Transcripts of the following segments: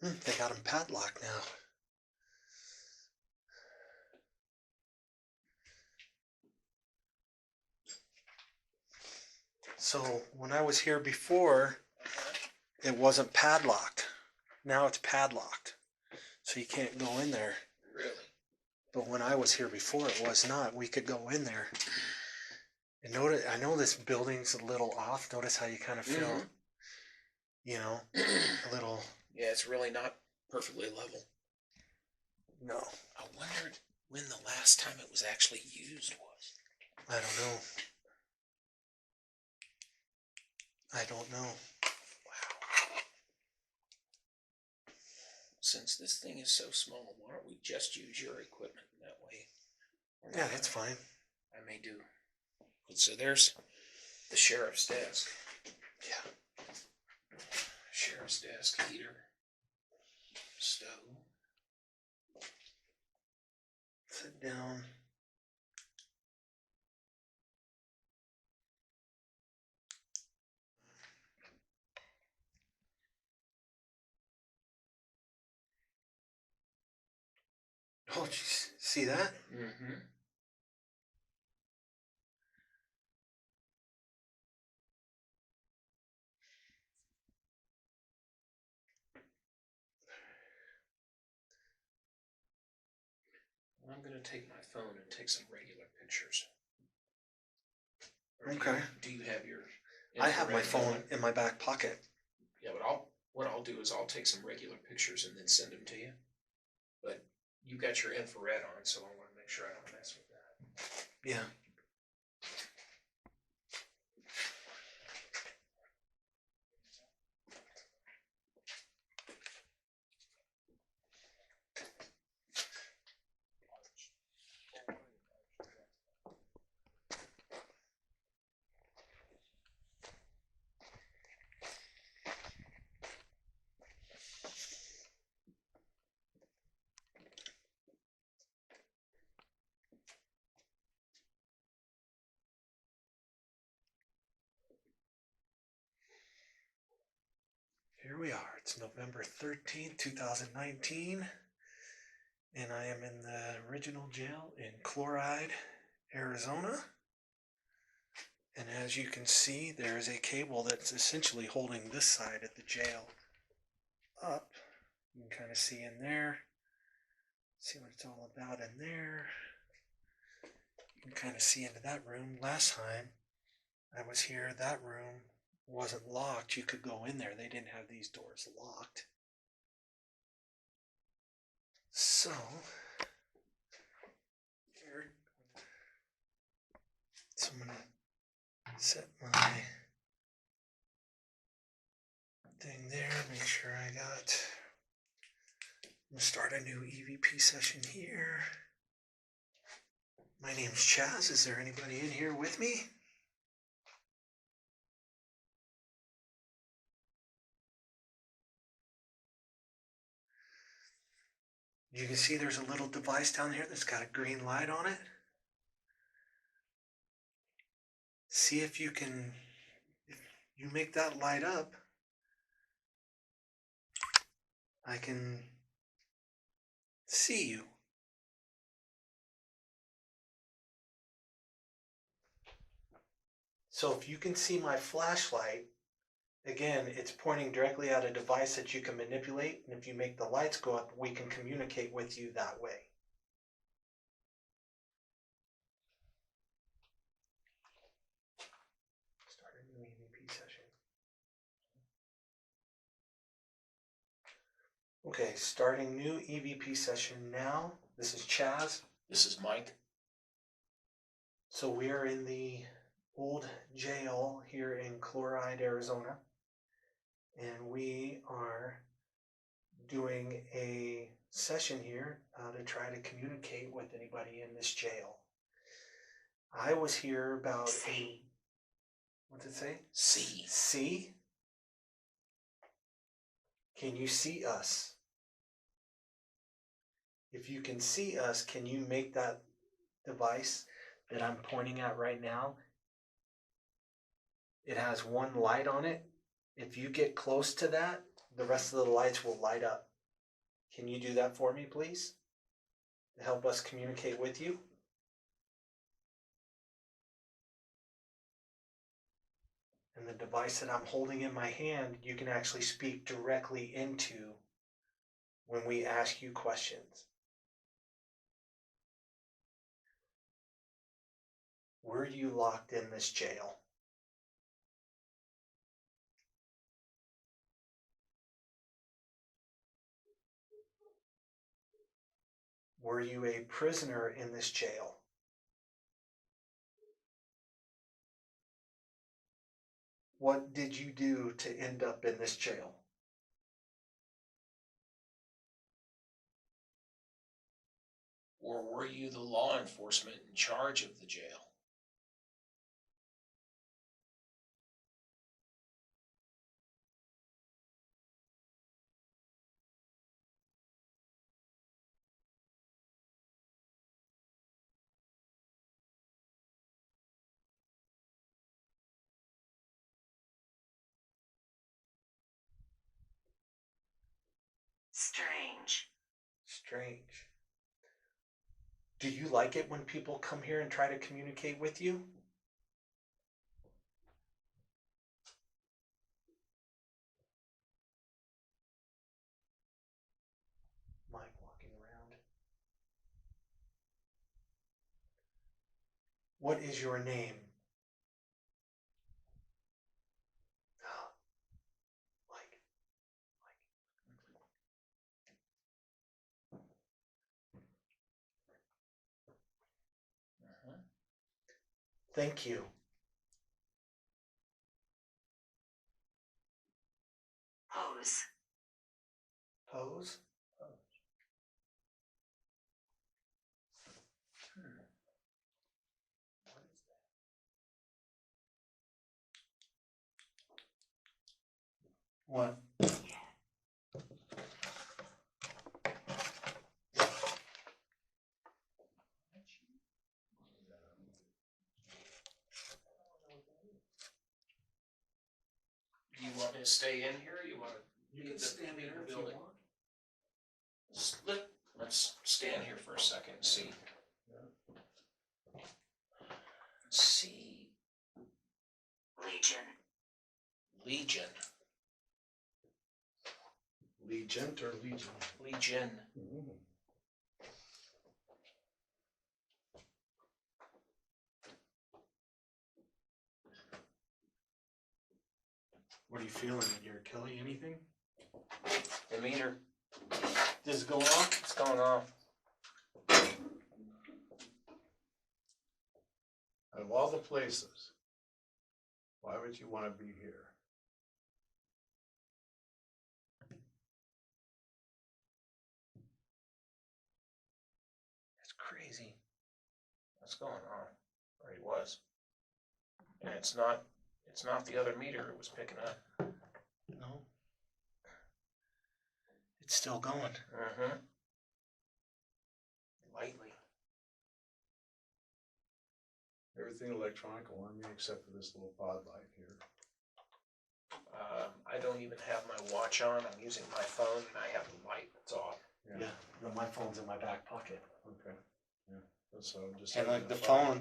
They got them padlocked now. So when I was here before, it wasn't padlocked. Now it's padlocked. So you can't go in there. Really? But when I was here before, it was not. We could go in there. And notice, I know this building's a little off. Notice how you kind of feel, you know, a little. Yeah, it's really not perfectly level. No. I wondered when the last time it was actually used was. I don't know. I don't know. Wow. Since this thing is so small, why don't we just use your equipment that way? Yeah, that's fine. I may do. So there's the sheriff's desk. Yeah. Sheriff's desk, heater, stove. Sit down. Oh, did you see that? Mm-hmm. I'm going to take my phone and take some regular pictures. Okay. Do you have your? I have my phone in my back pocket. Yeah, but what I'll do is I'll take some regular pictures and then send them to you. But you got your infrared on, so I want to make sure I don't mess with that. Yeah. Here we are. It's November 13th, 2019, and I am in the original jail in Chloride, Arizona. And as you can see, there is a cable that's essentially holding this side of the jail up. You can kind of see in there, see what it's all about in there. You can kind of see into that room. Last time I was here, that room wasn't locked. You could go in there. They didn't have these doors locked. So, here, so I'm going to set my thing there, make sure I'm going to start a new EVP session here. My name's Chaz. Is there anybody in here with me? You can see there's a little device down here that's got a green light on it. See if you make that light up, I can see you. So if you can see my flashlight, again, it's pointing directly at a device that you can manipulate, and if you make the lights go up, we can communicate with you that way. Start a new EVP session. Okay, starting new EVP session now. This is Chaz. This is Mike. So we are in the old jail here in Chloride, Arizona, and we are doing a session here to try to communicate with anybody in this jail. I was here about what's it say? C. C? Can you see us? If you can see us, can you make that device that I'm pointing at right now? It has one light on it. If you get close to that, the rest of the lights will light up. Can you do that for me, please? To help us communicate with you? And the device that I'm holding in my hand, you can actually speak directly into when we ask you questions. Were you locked in this jail? Were you a prisoner in this jail? What did you do to end up in this jail? Or were you the law enforcement in charge of the jail? Strange. Strange. Do you like it when people come here and try to communicate with you? Mike walking around. What is your name? Mike. Uh-huh. Thank you. Pose. Pose? What is that? What? Do you want me to stay in here? Or you want to? You can stand there if you building. want. Let's stand here for a second and see. See. Legion. Legion. Legent or Legion? Legion. What are you feeling? You're killing anything? The meter. Does it go off? It's going off. Out of all the places, why would you want to be here? It's crazy. What's going on? Or he was. And it's not the other meter it was picking up. No. It's still going. Mm-hmm. Lightly. Everything electronic on me except for this little pod light here. I don't even have my watch on. I'm using my phone and I have the light that's off. Yeah. No, my phone's in my back pocket. Okay. Yeah. So I'm just And having like the a fire.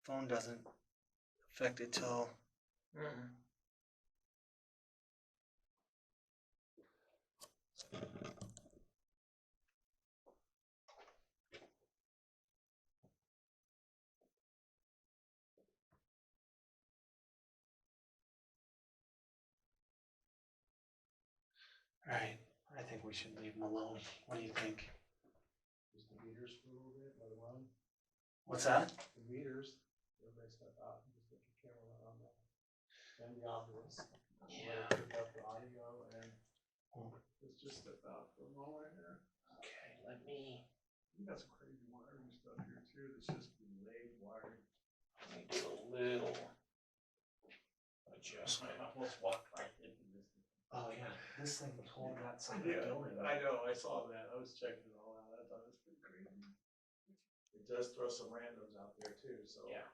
phone doesn't affect it till Mm-hmm. Right. I think we should leave them alone. What do you think? Just the meters for a little bit, let it run. What's that? The meters, everybody step out and just let your camera run on that. And the obvious. Yeah. Let it pick up the audio and Hmm. let's just step out for a moment here. Okay, let me You got some crazy wiring stuff here too. That's just laid wiring. do a little adjustment. I almost walked right into this. Oh yeah, this thing pulled that side of the Yeah, building. I know. I saw that. I was checking it all out. I thought it was pretty crazy. It does throw some randoms out there too. So Yeah.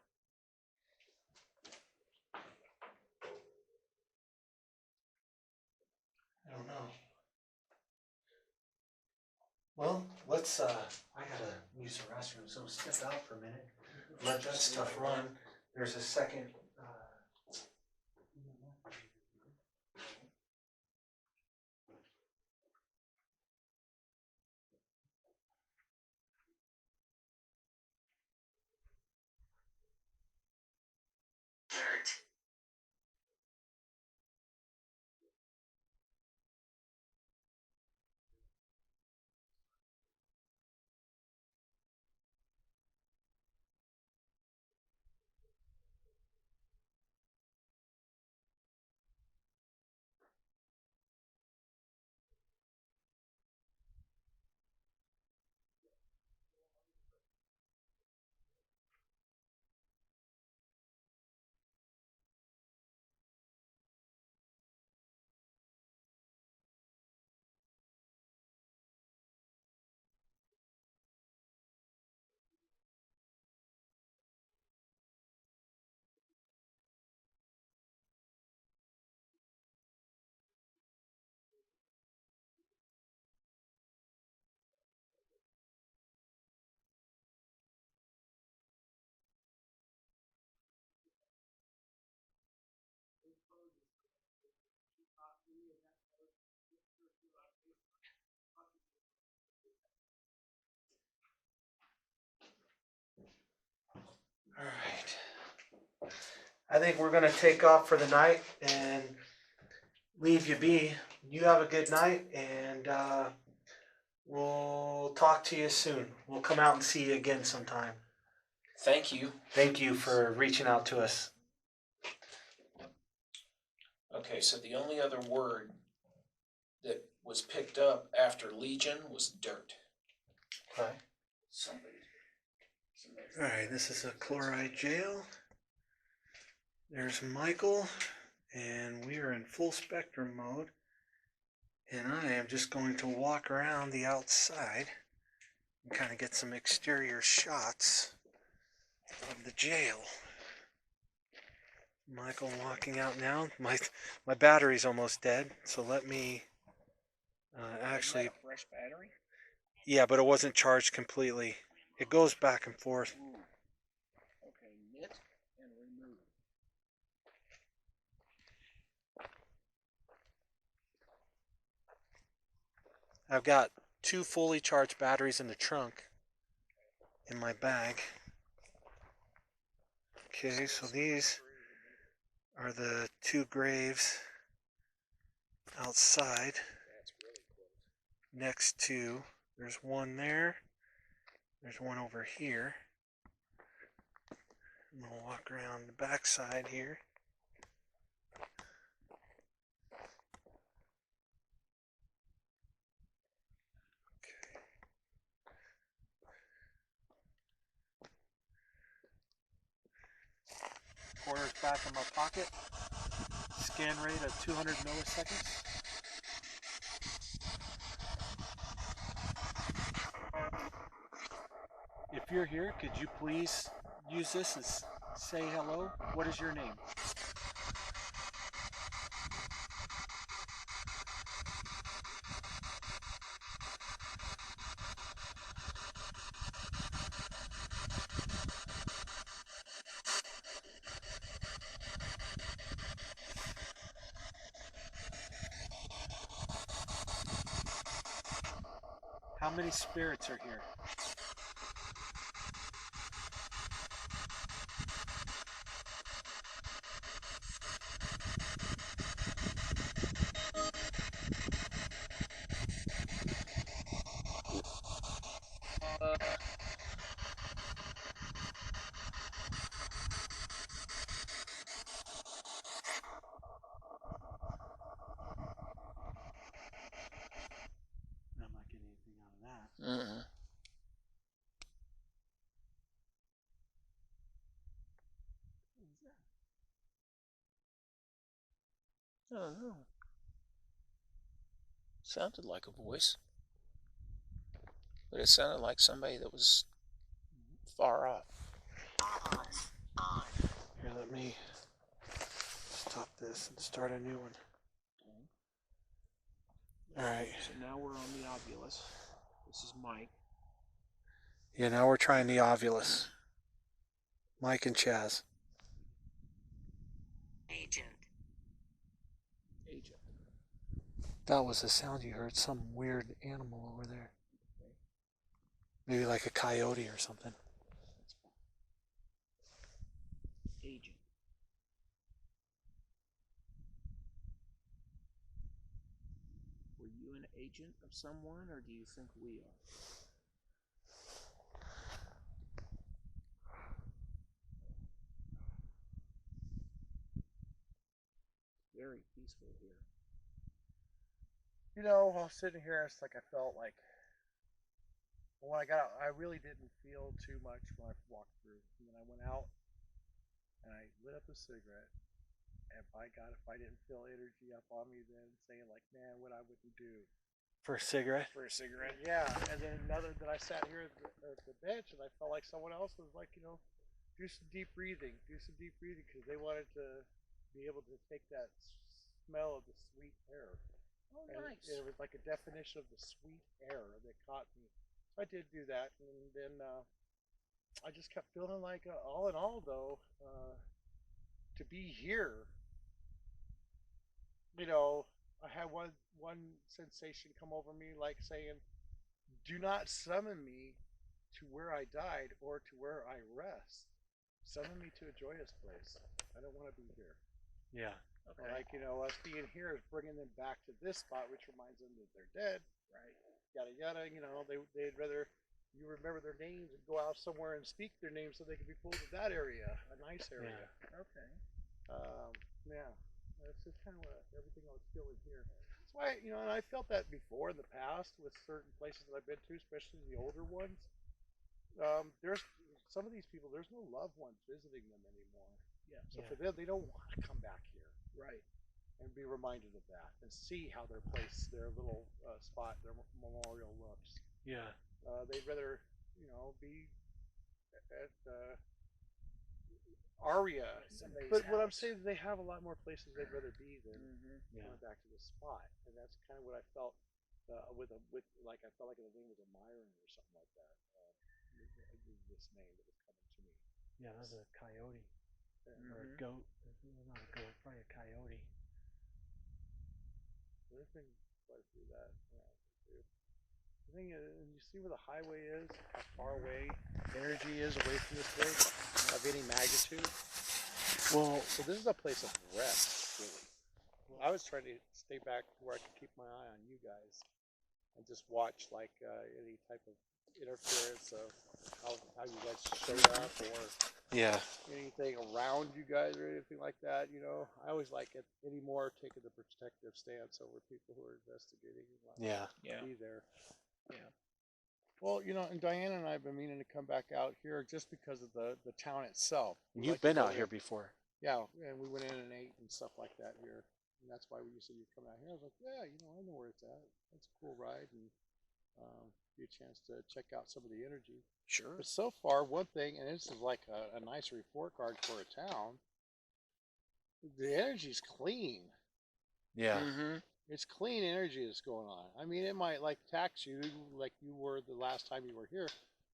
Well, let's, I gotta use the restroom, so step out for a minute. Let that stuff run. There's a second, dirt, all right. I think we're gonna take off for the night and leave you be. You have a good night, and we'll talk to you soon. We'll come out and see you again sometime. Thank you. Thank you for reaching out to us. Okay, so the only other word that was picked up after Legion was dirt. Okay. Somebody. All right, this is a Chloride jail. There's Michael, and we are in full spectrum mode. And I am just going to walk around the outside and kind of get some exterior shots of the jail. Michael walking out now. My battery's almost dead, so let me actually. Is that a fresh battery? Yeah, but it wasn't charged completely. It goes back and forth. Ooh. Okay, knit and remove. I've got 2 fully charged batteries in the trunk in my bag. Okay, so these are the 2 graves outside That's really close. next to, there's one there, there's one over here. I'm gonna walk around the back side here. Quarters back in my pocket. Scan rate of 200 milliseconds. If you're here, could you please use this as say hello? What is your name? How many spirits are here? I'm not getting anything out of that. Mm-mm. What is that? I don't know. Sounded like a voice. But it sounded like somebody that was far off. ominous, on, Here, let me stop this and start a new one. All right. So now we're on the Ovilus. This is Mike. Yeah, now we're trying the Ovulus. Mike and Chaz. Agent. Agent. That was the sound you heard. Some weird animal over there. Maybe like a coyote or something. Agent. Were you an agent of someone, or do you think we are? Very peaceful here. You know, while sitting here, it's like I felt like when I got out, I really didn't feel too much when I walked through. And then I went out and I lit up a cigarette. And by God, if I didn't feel energy up on me, then saying like, man, what I wouldn't do For a cigarette? for a cigarette. Yeah. And then another that I sat here at the bench and I felt like someone else was like, you know, do some deep breathing, because they wanted to be able to take that smell of the sweet air. Oh, And nice. it was like a definition of the sweet air that caught me. So I did do that, and then I just kept feeling like, all in all, though, to be here, you know, I had one sensation come over me, like saying, "Do not summon me to where I died or to where I rest. Summon me to a joyous place. I don't want to be here." Yeah. Okay. Like, you know, us being here is bringing them back to this spot, which reminds them that they're dead. Right. Yada yada. You know, they'd rather you remember their names and go out somewhere and speak their names so they can be pulled to that area, a nice area. Okay. Yeah, that's just kind of everything I was feeling here. That's why, you know, and I felt that before in the past with certain places that I've been to, especially the older ones. There's some of these people. There's no loved ones visiting them anymore. Yeah. So for them, they don't want to come back here Right. and be reminded of that and see how their place, their little spot, their memorial looks. Yeah. They'd rather, you know, be at Aria. Somebody's But what I'm house. saying is they have a lot more places they'd rather be than Yeah. going back to the spot, and that's kind of what I felt with like I felt like the name was a Myron or something like that. This name that was coming to me. Yeah, that was a coyote. Or a Mhm. goat. Not a goat, probably a coyote. There's been quite a few of that. Yeah, the thing is, and you see where the highway is, how far away energy is away from this place of any magnitude. Well, So this is a place of rest, really. I was trying to stay back where I could keep my eye on you guys and just watch like any type of interference of how you guys showed up or yeah. anything around you guys or anything like that. You know, I always like it anymore taking the protective stance over people who are investigating and like, Yeah. Yeah. be there. Yeah. Well, you know, and Diana and I have been meaning to come back out here just because of the town itself. We You've like to been go out there. here before. Yeah, and we went in and ate and stuff like that here. And that's why when you said you'd come out here, I was like, yeah, you know, I know where it's at. That's a cool ride and be a chance to check out some of the energy. Sure. But so far, one thing, and this is like a nice report card for a town, the energy's clean. Yeah. Mm-hmm. It's clean energy that's going on. I mean, it might like tax you like you were the last time you were here,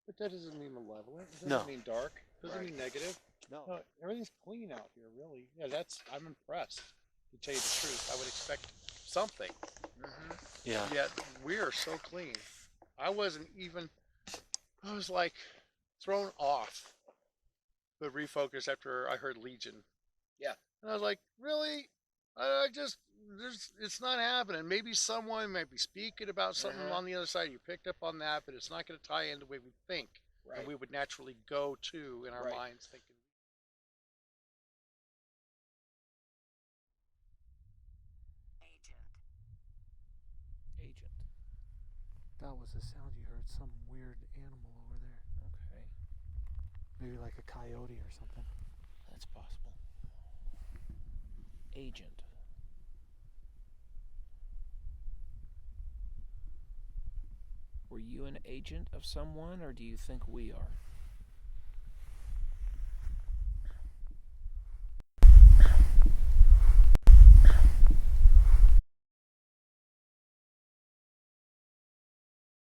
but that doesn't mean malevolent. It doesn't No. mean dark. It doesn't Right. mean negative. No. No, everything's clean out here, really. Yeah, I'm impressed. To tell you the truth, I would expect something. Mm-hmm. Yeah. Yet we are so clean. I was like thrown off the refocus after I heard Legion. Yeah. And I was like, really? It's not happening. Maybe someone might be speaking about something on the other side. You picked up on that, but it's not going to tie in the way we think. Right. And we would naturally go to in our Right. minds thinking. Agent. Agent. That was the sound you heard. Some weird animal over there. Okay. Maybe like a coyote or something. That's possible. Agent. Were you an agent of someone, or do you think we are?